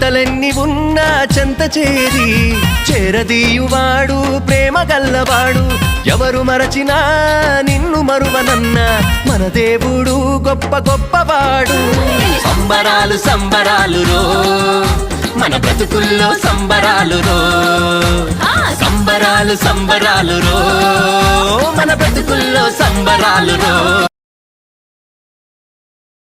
చింతలెన్ని ఉన్నా చెంత చేరి చేరదీయువాడు ప్రేమ గల్లవాడు ఎవరు మరచినా నిన్ను మరువనన్న మన దేవుడు గొప్ప గొప్పవాడు సంబరాలు సంబరాలు రో మన బ్రతుకుల్లో సంబరాలు రో సంబరాలు సంబరాలు రో మన బ్రతుకుల్లో సంబరాలు రో